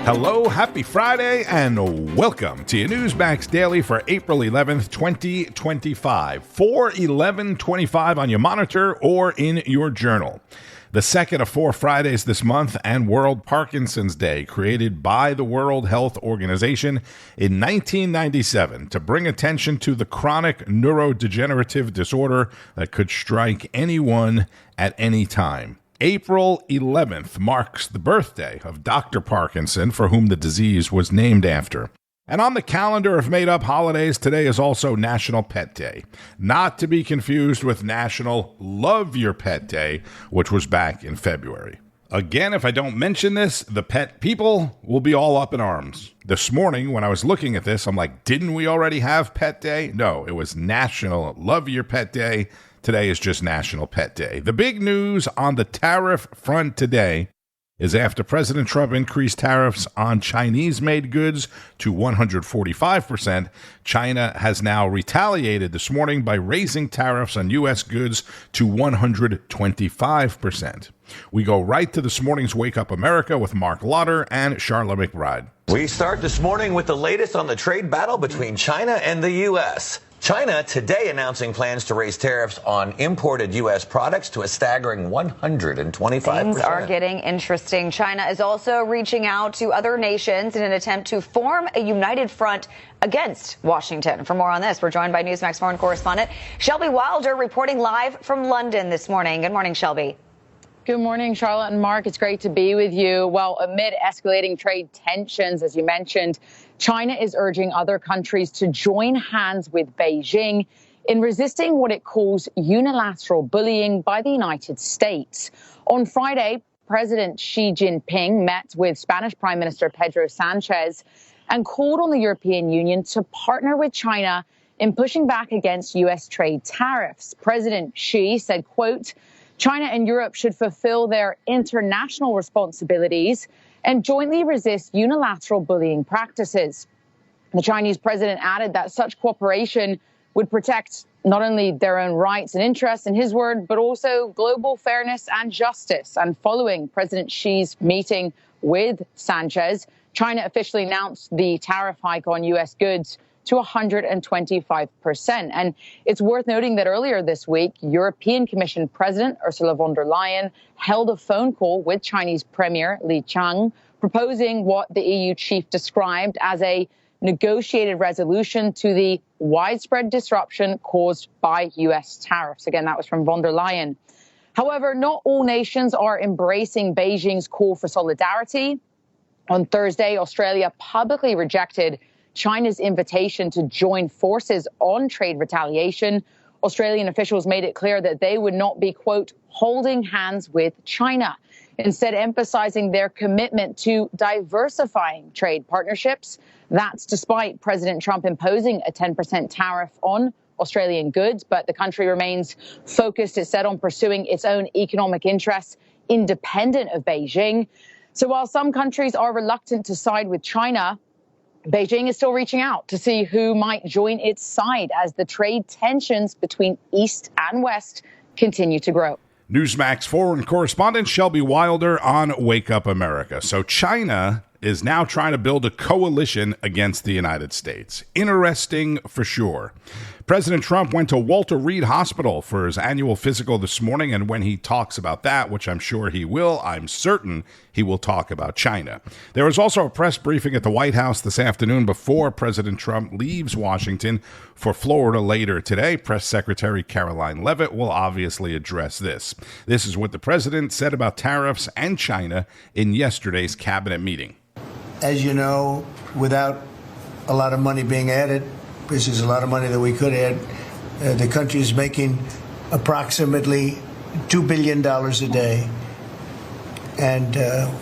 Hello, happy Friday, and welcome to your Newsmax Daily for April 11th, 2025. 4/11/25 on your monitor or in your journal. The second of 4 Fridays this month, and World Parkinson's Day, created by the World Health Organization in 1997 to bring attention to the chronic neurodegenerative disorder that could strike anyone at any time. April 11th marks the birthday of Dr. Parkinson, for whom the disease was named after. And on the calendar of made-up holidays, today is also National Pet Day, not to be confused with National Love Your Pet Day, which was back in February. Again, if I don't mention this, the pet people will be all up in arms. This morning, when I was looking at this, I'm like, didn't we already have Pet Day? No, it was National Love Your Pet Day. Today is just National Pet Day. The big news on the tariff front today is after President Trump increased tariffs on Chinese-made goods to 145%, China has now retaliated this morning by raising tariffs on U.S. goods to 125%. We go right to this morning's Wake Up America with Mark Lauder and Charlotte McBride. We start this morning with the latest on the trade battle between China and the U.S. China today announcing plans to raise tariffs on imported U.S. products to a staggering 125%. Things are getting interesting. China is also reaching out to other nations in an attempt to form a united front against Washington. For more on this, we're joined by Newsmax foreign correspondent Shelby Wilder, reporting live from London this morning. Good morning, Shelby. Good morning, Charlotte and Mark. It's great to be with you. Well, amid escalating trade tensions, as you mentioned, China is urging other countries to join hands with Beijing in resisting what it calls unilateral bullying by the United States. On Friday, President Xi Jinping met with Spanish Prime Minister Pedro Sanchez and called on the European Union to partner with China in pushing back against U.S. trade tariffs. President Xi said, quote, China and Europe should fulfill their international responsibilities and jointly resist unilateral bullying practices. The Chinese president added that such cooperation would protect not only their own rights and interests, in his word, but also global fairness and justice. And following President Xi's meeting with Sanchez, China officially announced the tariff hike on U.S. goods to 125%. And it's worth noting that earlier this week, European Commission President Ursula von der Leyen held a phone call with Chinese Premier Li Qiang, proposing what the EU chief described as a negotiated resolution to the widespread disruption caused by U.S. tariffs. Again, that was from von der Leyen. However, not all nations are embracing Beijing's call for solidarity. On Thursday, Australia publicly rejected China's invitation to join forces on trade retaliation. Australian officials made it clear that they would not be, quote, holding hands with China, instead emphasizing their commitment to diversifying trade partnerships. That's despite President Trump imposing a 10% tariff on Australian goods, but the country remains focused, it said, on pursuing its own economic interests independent of Beijing. So while some countries are reluctant to side with China, Beijing is still reaching out to see who might join its side as the trade tensions between East and West continue to grow. Newsmax foreign correspondent Shelby Wilder on Wake Up America. So China is now trying to build a coalition against the United States. Interesting for sure. President Trump went to Walter Reed Hospital for his annual physical this morning, and when he talks about that, which I'm sure he will, I'm certain he will talk about China. There was also a press briefing at the White House this afternoon before President Trump leaves Washington for Florida later today. Press Secretary Caroline Leavitt will obviously address this. This is what the president said about tariffs and China in yesterday's cabinet meeting. As you know, without a lot of money being added, this is a lot of money that we could add, the country is making approximately $2 billion a day. And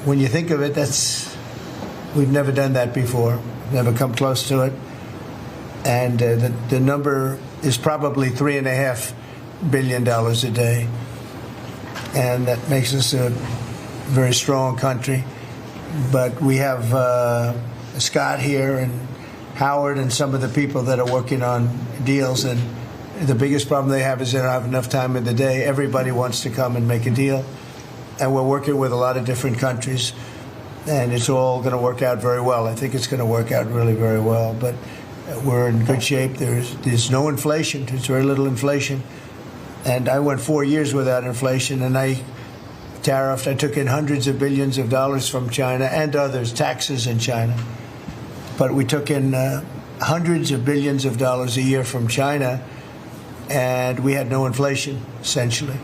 when you think of it, we've never done that before, never come close to it. And the number is probably $3.5 billion a day. And that makes us a very strong country. But we have Scott here and Howard and some of the people that are working on deals. And the biggest problem they have is they don't have enough time in the day. Everybody wants to come and make a deal. And we're working with a lot of different countries. And it's all going to work out very well. I think it's going to work out really very well. But we're in good shape. There's no inflation. There's very little inflation. And I went 4 years without inflation, and I took in hundreds of billions of dollars from China and others, taxes in China. But we took in hundreds of billions of dollars a year from China, and we had no inflation, essentially.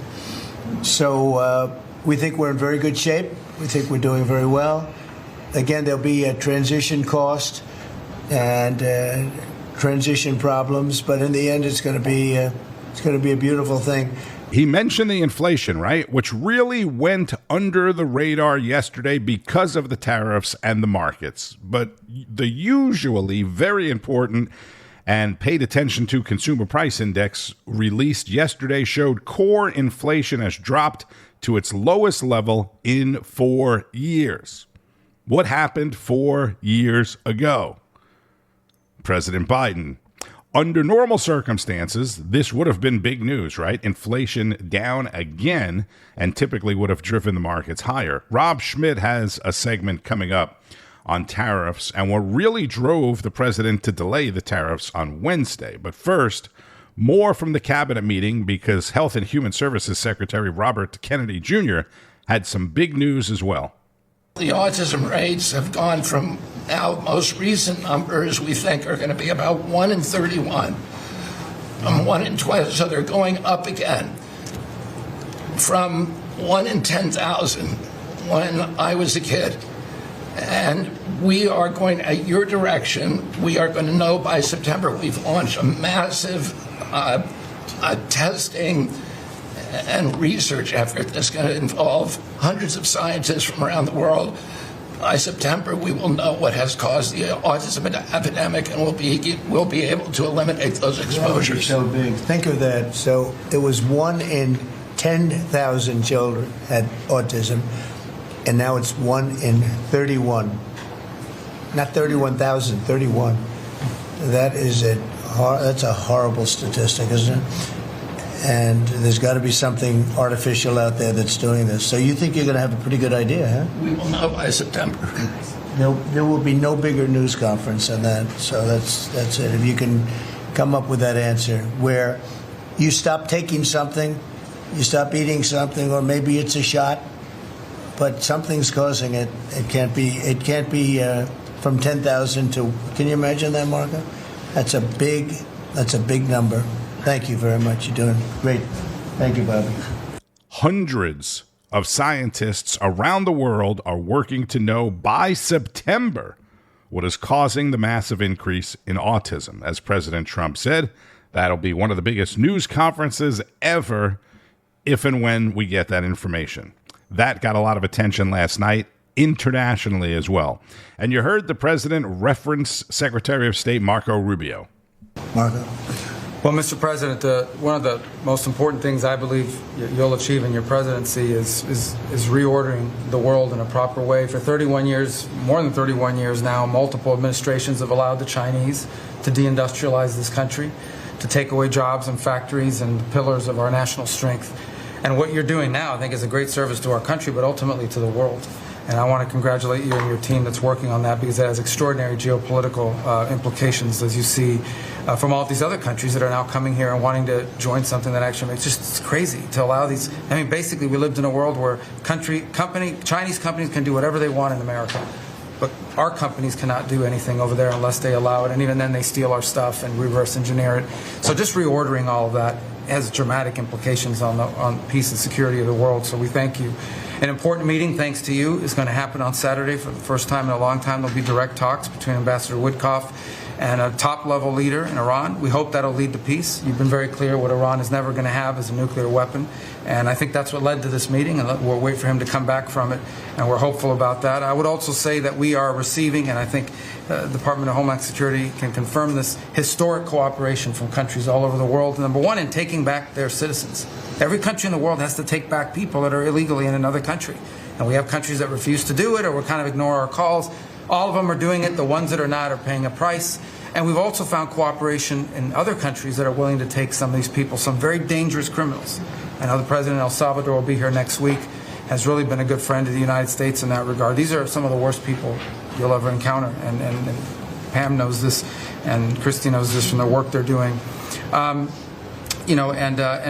So we think we're in very good shape. We think we're doing very well. Again, there'll be a transition cost and transition problems, but in the end, it's going to be a beautiful thing. He mentioned the inflation, right, which really went under the radar yesterday because of the tariffs and the markets. But the usually very important and paid attention to consumer price index released yesterday showed core inflation has dropped to its lowest level in 4 years. What happened 4 years ago? President Biden. Under normal circumstances, this would have been big news, right? Inflation down again and typically would have driven the markets higher. Rob Schmidt has a segment coming up on tariffs and what really drove the president to delay the tariffs on Wednesday. But first, more from the cabinet meeting because Health and Human Services Secretary Robert Kennedy Jr. had some big news as well. The autism rates have gone from now most recent numbers we think are going to be about 1 in 31, 1 in 12, so they're going up again from 1 in 10,000 when I was a kid. And we are going, at your direction, we are going to know by September. We've launched a massive testing and research effort that's going to involve hundreds of scientists from around the world, By September, we will know what has caused the autism epidemic, and we'll be able to eliminate those exposures. So big. Think of that. So it was 1 in 10,000 children had autism, and now it's 1 in 31. Not 31,000, 31. That's a horrible statistic, isn't it? And there's got to be something artificial out there that's doing this. So you think you're going to have a pretty good idea, huh? We will know by September. There will be no bigger news conference than that. So that's it. If you can come up with that answer where you stop taking something, you stop eating something, or maybe it's a shot, but something's causing it. It can't be from 10,000 to. Can you imagine that, Marco? That's a big number. Thank you very much. You're doing great. Thank you, Bobby. Hundreds of scientists around the world are working to know by September what is causing the massive increase in autism. As President Trump said, that'll be one of the biggest news conferences ever if and when we get that information. That got a lot of attention last night, internationally as well. And you heard the president reference Secretary of State Marco Rubio. Marco. Well, Mr. President, one of the most important things I believe you'll achieve in your presidency is reordering the world in a proper way. For 31 years, more than 31 years now, multiple administrations have allowed the Chinese to deindustrialize this country, to take away jobs and factories and pillars of our national strength. And what you're doing now, I think, is a great service to our country, but ultimately to the world. And I want to congratulate you and your team that's working on that, because it has extraordinary geopolitical implications, as you see from all of these other countries that are now coming here and wanting to join something that actually makes it's crazy to allow these. I mean, basically, we lived in a world where Chinese companies can do whatever they want in America, but our companies cannot do anything over there unless they allow it. And even then, they steal our stuff and reverse engineer it. So just reordering all of that has dramatic implications on peace and security of the world. So we thank you. An important meeting, thanks to you, is going to happen on Saturday for the first time in a long time. There'll be direct talks between Ambassador Woodcock and a top-level leader in Iran. We hope that'll lead to peace. You've been very clear what Iran is never going to have is a nuclear weapon. And I think that's what led to this meeting, and we'll wait for him to come back from it, and we're hopeful about that. I would also say that we are receiving, and I think the Department of Homeland Security can confirm this, historic cooperation from countries all over the world. Number one, in taking back their citizens. Every country in the world has to take back people that are illegally in another country. And we have countries that refuse to do it or will kind of ignore our calls. All of them are doing it. The ones that are not are paying a price. And we've also found cooperation in other countries that are willing to take some of these people, some very dangerous criminals. I know the president of El Salvador will be here next week, has really been a good friend of the United States in that regard. These are some of the worst people you'll ever encounter. And Pam knows this, and Christy knows this from the work they're doing. And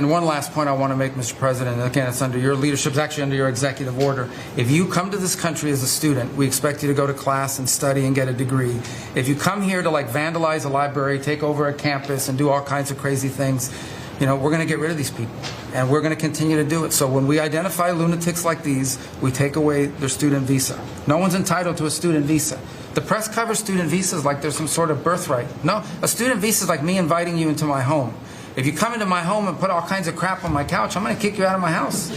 one last point I want to make, Mr. President, and again, it's under your leadership, it's actually under your executive order. If you come to this country as a student, we expect you to go to class and study and get a degree. If you come here to vandalize a library, take over a campus, and do all kinds of crazy things, we're going to get rid of these people, and we're going to continue to do it. So when we identify lunatics like these, we take away their student visa. No one's entitled to a student visa. The press covers student visas like there's some sort of birthright. No, a student visa is like me inviting you into my home. If you come into my home and put all kinds of crap on my couch, I'm going to kick you out of my house.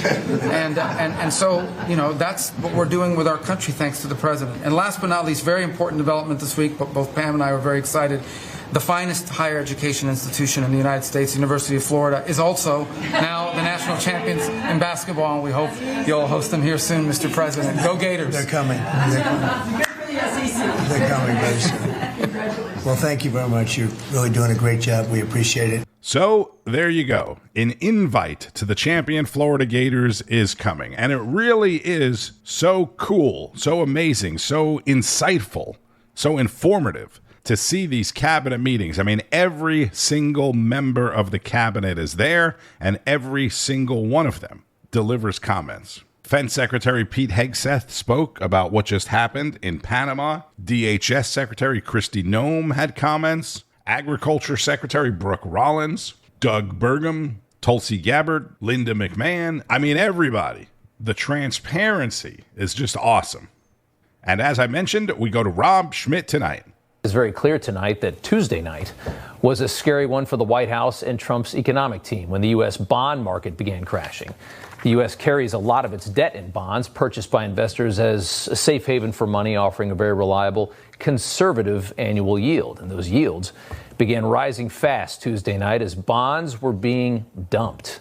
And so, that's what we're doing with our country, thanks to the president. And last but not least, very important development this week, but both Pam and I were very excited. The finest higher education institution in the United States, University of Florida, is also now the national champions in basketball, and we hope you'll host them here soon, Mr. President. Go Gators. They're coming. They're coming very soon. Well, thank you very much. You're really doing a great job. We appreciate it. So there you go. An invite to the champion Florida Gators is coming. And it really is so cool, so amazing, so insightful, so informative to see these cabinet meetings. I mean, every single member of the cabinet is there, and every single one of them delivers comments. Defense Secretary Pete Hegseth spoke about what just happened in Panama. DHS Secretary Kristi Noem had comments. Agriculture Secretary Brooke Rollins, Doug Burgum, Tulsi Gabbard, Linda McMahon. I mean, everybody. The transparency is just awesome. And as I mentioned, we go to Rob Schmidt tonight. It's very clear tonight that Tuesday night was a scary one for the White House and Trump's economic team when the U.S. bond market began crashing. The U.S. carries a lot of its debt in bonds purchased by investors as a safe haven for money, offering a very reliable, conservative annual yield. And those yields began rising fast Tuesday night as bonds were being dumped.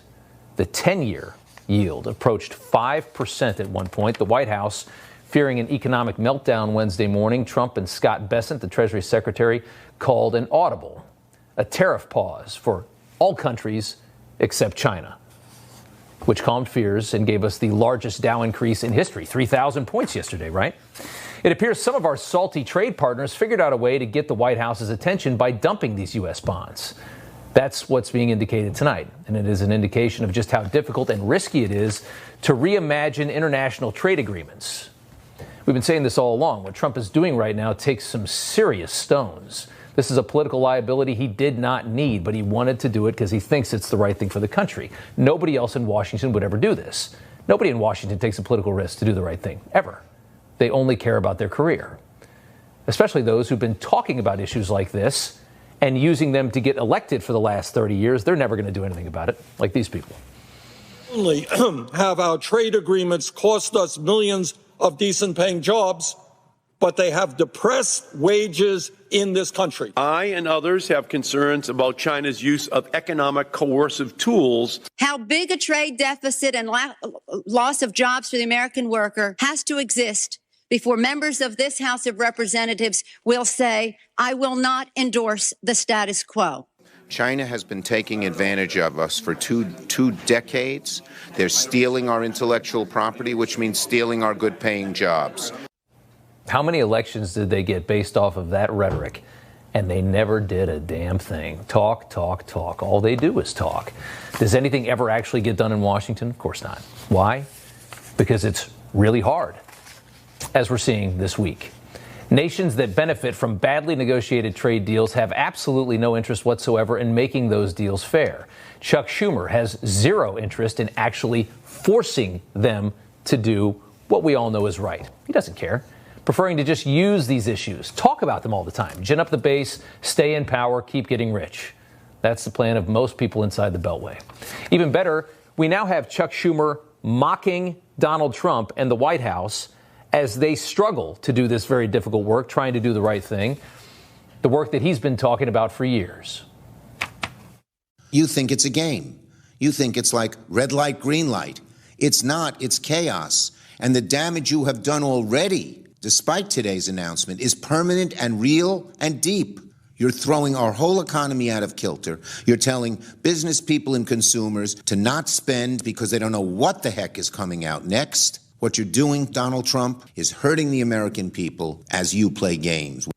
The 10-year yield approached 5% at one point. The White House, fearing an economic meltdown Wednesday morning, Trump and Scott Bessent, the Treasury Secretary, called an audible, a tariff pause for all countries except China, which calmed fears and gave us the largest Dow increase in history, 3,000 points yesterday, right? It appears some of our salty trade partners figured out a way to get the White House's attention by dumping these U.S. bonds. That's what's being indicated tonight, and it is an indication of just how difficult and risky it is to reimagine international trade agreements. We've been saying this all along. What Trump is doing right now takes some serious stones. This is a political liability he did not need, but he wanted to do it because he thinks it's the right thing for the country. Nobody else in Washington would ever do this. Nobody in Washington takes a political risk to do the right thing, ever. They only care about their career, especially those who've been talking about issues like this and using them to get elected for the last 30 years. They're never going to do anything about it, like these people. Only have our trade agreements cost us millions of decent-paying jobs, but they have depressed wages in this country. I and others have concerns about China's use of economic coercive tools. How big a trade deficit and loss of jobs for the American worker has to exist before members of this House of Representatives will say, I will not endorse the status quo. China has been taking advantage of us for two decades. They're stealing our intellectual property, which means stealing our good-paying jobs. How many elections did they get based off of that rhetoric? And they never did a damn thing. Talk, talk, talk. All they do is talk. Does anything ever actually get done in Washington? Of course not. Why? Because it's really hard, as we're seeing this week. Nations that benefit from badly negotiated trade deals have absolutely no interest whatsoever in making those deals fair. Chuck Schumer has zero interest in actually forcing them to do what we all know is right. He doesn't care, preferring to just use these issues, talk about them all the time, gin up the base, stay in power, keep getting rich. That's the plan of most people inside the Beltway. Even better, we now have Chuck Schumer mocking Donald Trump and the White House as they struggle to do this very difficult work, trying to do the right thing, the work that he's been talking about for years. You think it's a game. You think it's like red light, green light. It's not. It's chaos. And the damage you have done already, despite today's announcement, is permanent and real and deep. You're throwing our whole economy out of kilter. You're telling business people and consumers to not spend because they don't know what the heck is coming out next. What you're doing, Donald Trump, is hurting the American people as you play games.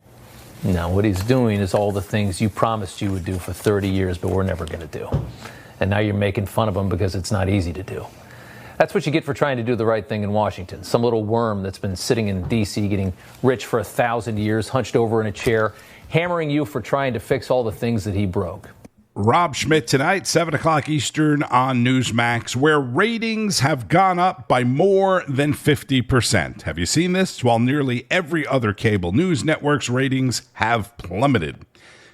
Now, what he's doing is all the things you promised you would do for 30 years, but we're never going to do. And now you're making fun of him because it's not easy to do. That's what you get for trying to do the right thing in Washington. Some little worm that's been sitting in D.C. getting rich for 1,000 years, hunched over in a chair, hammering you for trying to fix all the things that he broke. Rob Schmidt tonight, 7 o'clock Eastern on Newsmax, where ratings have gone up by more than 50%. Have you seen this? While nearly every other cable news network's ratings have plummeted.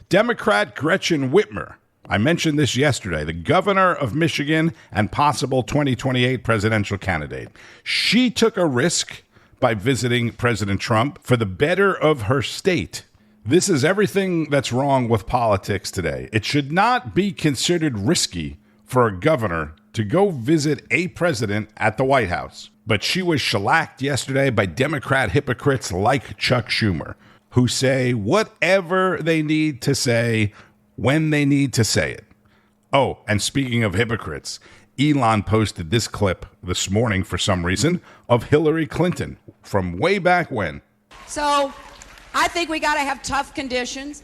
Democrat Gretchen Whitmer, I mentioned this yesterday, the governor of Michigan and possible 2028 presidential candidate. She took a risk by visiting President Trump for the better of her state. This is everything that's wrong with politics today. It should not be considered risky for a governor to go visit a president at the White House. But she was shellacked yesterday by Democrat hypocrites like Chuck Schumer, who say whatever they need to say when they need to say it. Oh, and speaking of hypocrites, Elon posted this clip this morning for some reason of Hillary Clinton from way back when. So I think we got to have tough conditions.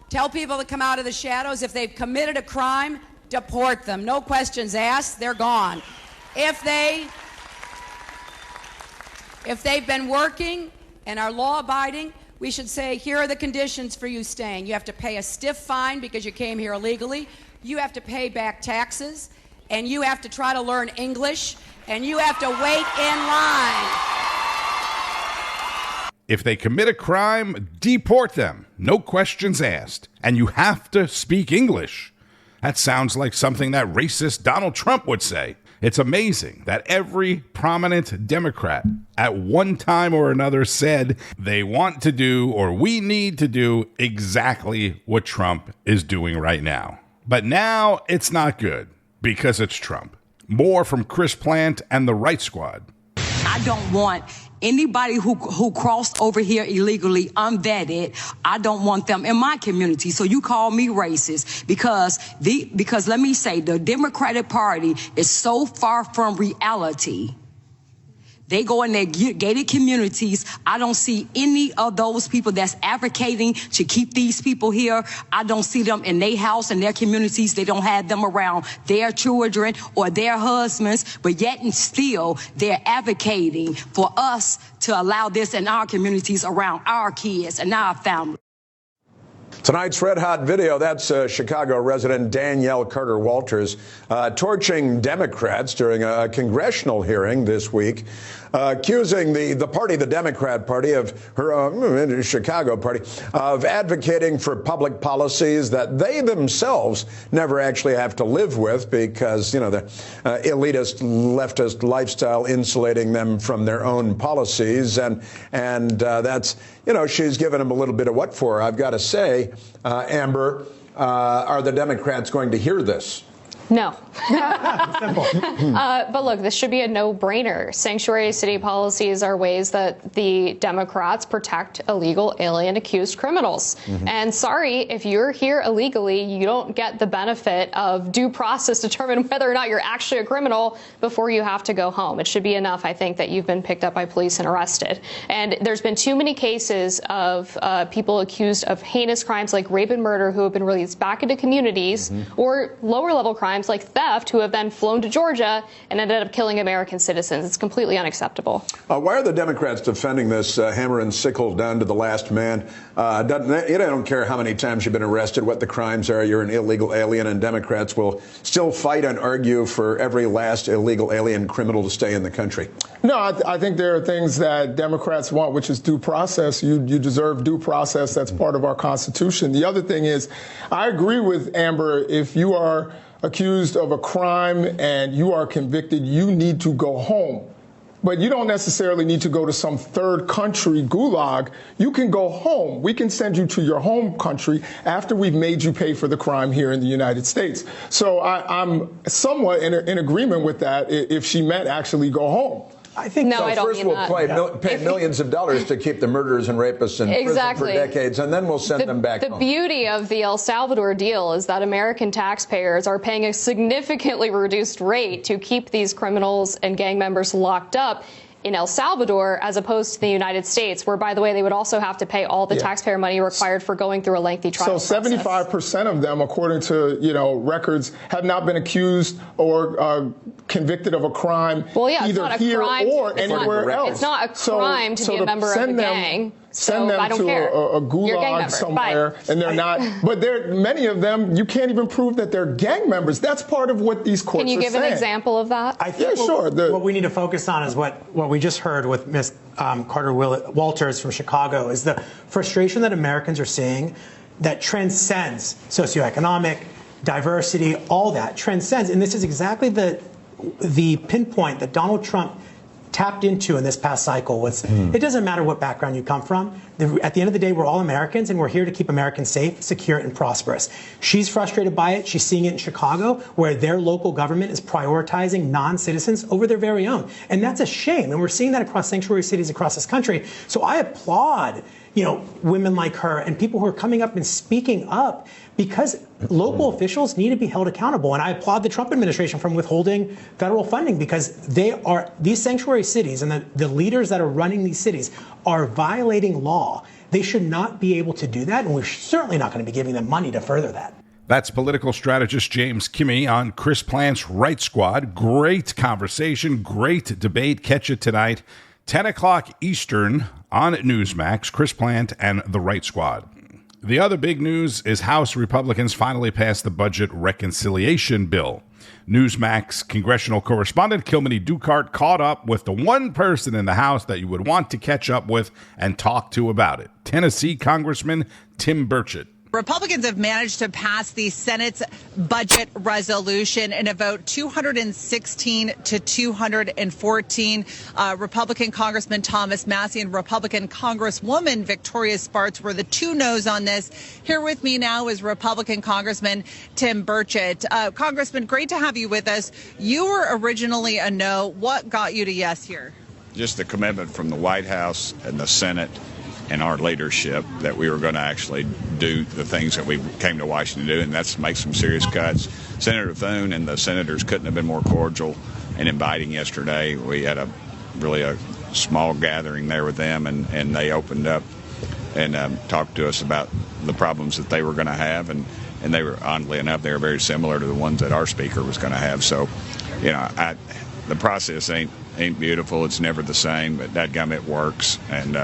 Tell people to come out of the shadows. If they've committed a crime, deport them. No questions asked. They're gone. If they've been working and are law-abiding, we should say, here are the conditions for you staying. You have to pay a stiff fine because you came here illegally. You have to pay back taxes. And you have to try to learn English. And you have to wait in line. If they commit a crime, deport them. No questions asked. And you have to speak English. That sounds like something that racist Donald Trump would say. It's amazing that every prominent Democrat at one time or another said they want to do, or we need to do, exactly what Trump is doing right now. But now it's not good because it's Trump. More from Chris Plante and the Right Squad. I don't want anybody who crossed over here illegally unvetted. I don't want them in my community. So you call me racist because let me say, the Democratic Party is so far from reality. They go in their gated communities. I don't see any of those people that's advocating to keep these people here. I don't see them in their house and their communities. They don't have them around their children or their husbands, but yet and still they're advocating for us to allow this in our communities around our kids and our families. Tonight's red hot video, that's Chicago resident Danielle Carter Walters torching Democrats during a congressional hearing this week, accusing the party, the Democrat Party, of her Chicago party, of advocating for public policies that they themselves never actually have to live with because, you know, the elitist, leftist lifestyle insulating them from their own policies. And that's, you know, she's given them a little bit of what for. I've got to say, Amber, are the Democrats going to hear this? No. But look, this should be a no-brainer. Sanctuary city policies are ways that the Democrats protect illegal alien accused criminals. And sorry, if you're here illegally, you don't get the benefit of due process to determine whether or not you're actually a criminal before you have to go home. It should be enough, I think, that you've been picked up by police and arrested. And there's been too many cases of people accused of heinous crimes like rape and murder who have been released back into communities, or lower-level crimes like theft, who have then flown to Georgia and ended up killing American citizens. It's completely unacceptable. Why are the Democrats defending this hammer and sickle down to the last man? You don't care how many times you've been arrested, what the crimes are. You're an illegal alien, and Democrats will still fight and argue for every last illegal alien criminal to stay in the country. No, I think there are things that Democrats want, which is due process. You deserve due process. That's part of our Constitution. The other thing is, I agree with Amber. If you are accused of a crime and you are convicted, you need to go home. But you don't necessarily need to go to some third country gulag. You can go home. We can send you to your home country after we've made you pay for the crime here in the United States. So I'm somewhat in agreement with that if she meant actually go home. I think no, I don't first mean we'll pay millions of dollars to keep the murderers and rapists in prison for decades, and then we'll send them back home. The beauty of the El Salvador deal is that American taxpayers are paying a significantly reduced rate to keep these criminals and gang members locked up in El Salvador, as opposed to the United States, where, by the way, they would also have to pay all the taxpayer money required for going through a lengthy trial. So 75% of them, according to records, have not been accused or convicted of a crime either here or anywhere else. It's not a crime to be a member of a gang. Send them to a gulag somewhere, and they're not. But many of them, you can't even prove that they're gang members. That's part of what these courts are saying. Can you give an example of that? I think sure. What we need to focus on is what we just heard with Ms. Carter Walters from Chicago, is the frustration that Americans are seeing that transcends socioeconomic, diversity, all that transcends. And this is exactly the pinpoint that Donald Trump tapped into in this past cycle. It doesn't matter what background you come from. At the end of the day, we're all Americans, and we're here to keep Americans safe, secure, and prosperous. She's frustrated by it. She's seeing it in Chicago, where their local government is prioritizing non-citizens over their very own. And that's a shame. And we're seeing that across sanctuary cities across this country. So I applaud women like her and people who are coming up and speaking up, because local officials need to be held accountable. And I applaud the Trump administration from withholding federal funding, because these sanctuary cities and the leaders that are running these cities are violating law. They should not be able to do that, and we're certainly not going to be giving them money to further that. That's political strategist James Kimmy on Chris Plante's Right Squad. Great conversation, great debate. Catch it tonight, 10 o'clock Eastern on Newsmax. Chris Plante and the Right Squad. The other big news is House Republicans finally passed the budget reconciliation bill. Newsmax congressional correspondent Kilmany Dukart caught up with the one person in the House that you would want to catch up with and talk to about it, Tennessee Congressman Tim Burchett. Republicans have managed to pass the Senate's budget resolution in a vote 216 to 214. Republican Congressman Thomas Massey and Republican Congresswoman Victoria Spartz were the two noes on this. Here with me now is Republican Congressman Tim Burchett. Congressman, great to have you with us. You were originally a no. What got you to yes here? Just the commitment from the White House and the Senate and our leadership that we were going to actually do the things that we came to Washington to do, and that's make some serious cuts. Senator Thune and the senators couldn't have been more cordial and inviting yesterday. We had a small gathering there with them, and they opened up and talked to us about the problems that they were going to have, and they were, oddly enough, they were very similar to the ones that our speaker was going to have. So, the process ain't beautiful. It's never the same, but dadgum, it works, and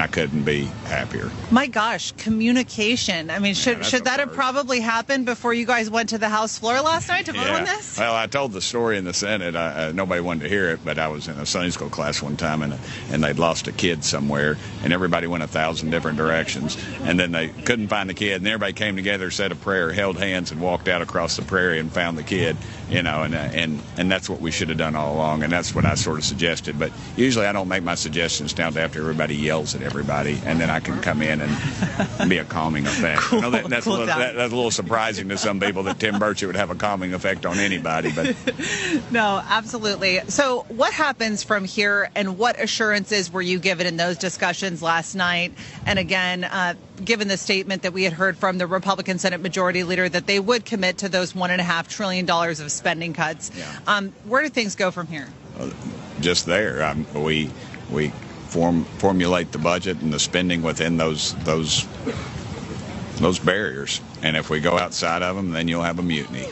I couldn't be happier. My gosh, communication. I mean, should that have probably happened before you guys went to the House floor last night to vote on this? Well, I told the story in the Senate. Nobody wanted to hear it, but I was in a Sunday school class one time, and they'd lost a kid somewhere, and everybody went 1,000 different directions, and then they couldn't find the kid, and everybody came together, said a prayer, held hands, and walked out across the prairie and found the kid, and that's what we should have done all along, and that's what I sort of suggested. But usually I don't make my suggestions down to after everybody yells at everybody, and then I can come in and be a calming effect. Cool, I know that's a little surprising to some people that Tim Burchett would have a calming effect on anybody, but no, absolutely. So what happens from here, and what assurances were you given in those discussions last night? And again, given the statement that we had heard from the Republican Senate Majority Leader that they would commit to those $1.5 trillion of spending cuts, where do things go from here? Just there. We formulate the budget and the spending within those barriers, and if we go outside of them, then you'll have a mutiny.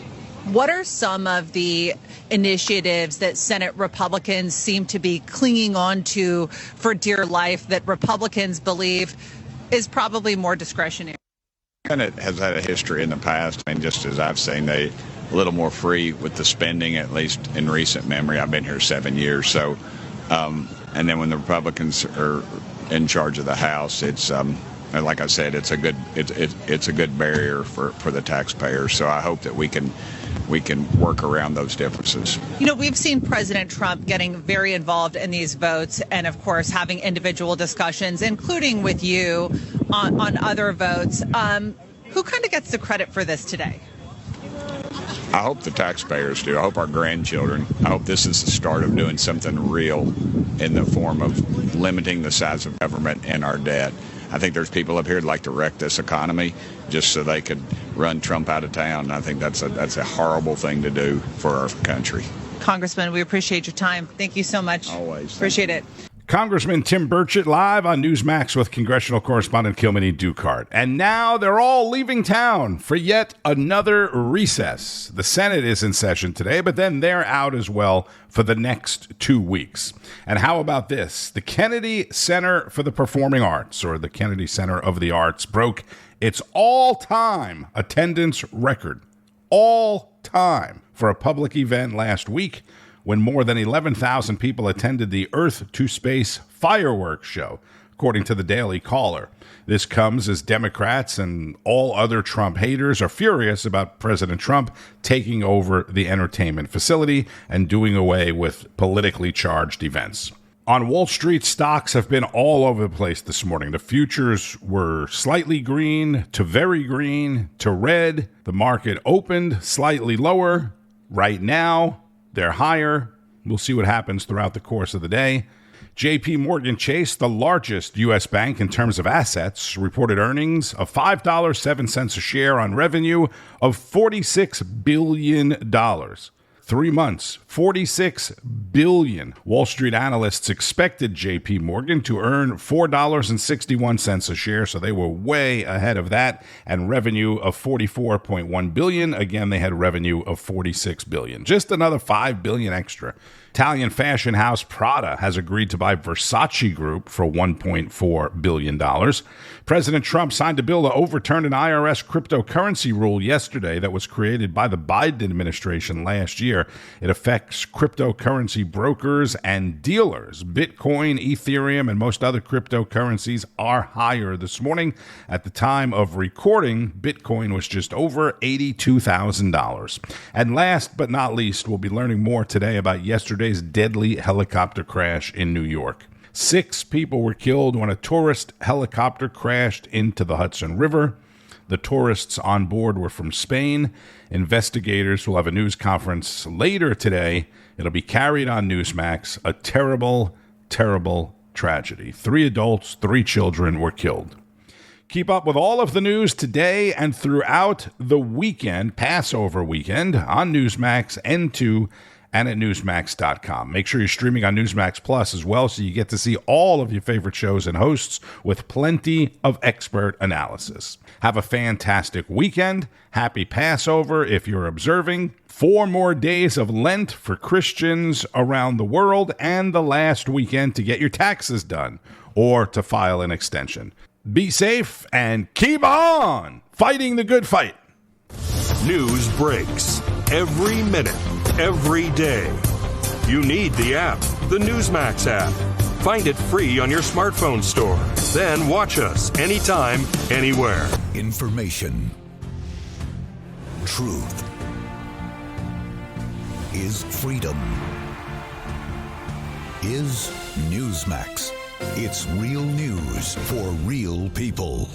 What are some of the initiatives that Senate Republicans seem to be clinging on to for dear life that Republicans believe is probably more discretionary? Senate has had a history in the past, and just as I've seen, they a little more free with the spending, at least in recent memory. I've been here 7 years, so and then when the Republicans are in charge of the House, it's like I said, it's a good barrier for the taxpayers. So I hope that we can work around those differences. We've seen President Trump getting very involved in these votes, and of course having individual discussions, including with you on other votes. Who kind of gets the credit for this today? I hope the taxpayers do. I hope our grandchildren. I hope this is the start of doing something real in the form of limiting the size of government and our debt. I think there's people up here who'd like to wreck this economy just so they could run Trump out of town. And I think that's a horrible thing to do for our country. Congressman, we appreciate your time. Thank you so much. Always. Appreciate it. Congressman Tim Burchett live on Newsmax with Congressional correspondent Kilmany Dukart. And now they're all leaving town for yet another recess. The Senate is in session today, but then they're out as well for the next 2 weeks. And how about this? The Kennedy Center for the Performing Arts, or the Kennedy Center of the Arts, broke its all-time attendance record. All-time for a public event last week, when more than 11,000 people attended the Earth to Space fireworks show, according to the Daily Caller. This comes as Democrats and all other Trump haters are furious about President Trump taking over the entertainment facility and doing away with politically charged events. On Wall Street, stocks have been all over the place this morning. The futures were slightly green to very green to red. The market opened slightly lower. Right now, they're higher. We'll see what happens throughout the course of the day. J.P. Morgan Chase, the largest U.S. bank in terms of assets, reported earnings of $5.07 a share on revenue of $46 billion. 3 months, $46 billion. Wall Street analysts expected J.P. Morgan to earn $4.61 a share, so they were way ahead of that, and revenue of $44.1 billion. Again, they had revenue of $46 billion. Just another $5 billion extra. Italian fashion house Prada has agreed to buy Versace Group for $1.4 billion. President Trump signed a bill to overturn an IRS cryptocurrency rule yesterday that was created by the Biden administration last year. year. It affects cryptocurrency brokers and dealers. Bitcoin, Ethereum, and most other cryptocurrencies are higher this morning. At the time of recording, Bitcoin was just over $82,000. And last but not least, we'll be learning more today about yesterday's deadly helicopter crash in New York. 6 people were killed when a tourist helicopter crashed into the Hudson River. The tourists on board were from Spain. Investigators will have a news conference later today. It'll be carried on Newsmax. A terrible, terrible tragedy. 3 adults, 3 children were killed. Keep up with all of the news today and throughout the weekend, Passover weekend, on Newsmax, N2, and at Newsmax.com. Make sure you're streaming on Newsmax Plus as well, so you get to see all of your favorite shows and hosts with plenty of expert analysis. Have a fantastic weekend. Happy Passover if you're observing. 4 more days of Lent for Christians around the world, and the last weekend to get your taxes done or to file an extension. Be safe and keep on fighting the good fight. News breaks every minute, every day. You need the app, the Newsmax app. Find it free on your smartphone store. Then watch us anytime, anywhere. Information. Truth. Is freedom. Is Newsmax. It's real news for real people.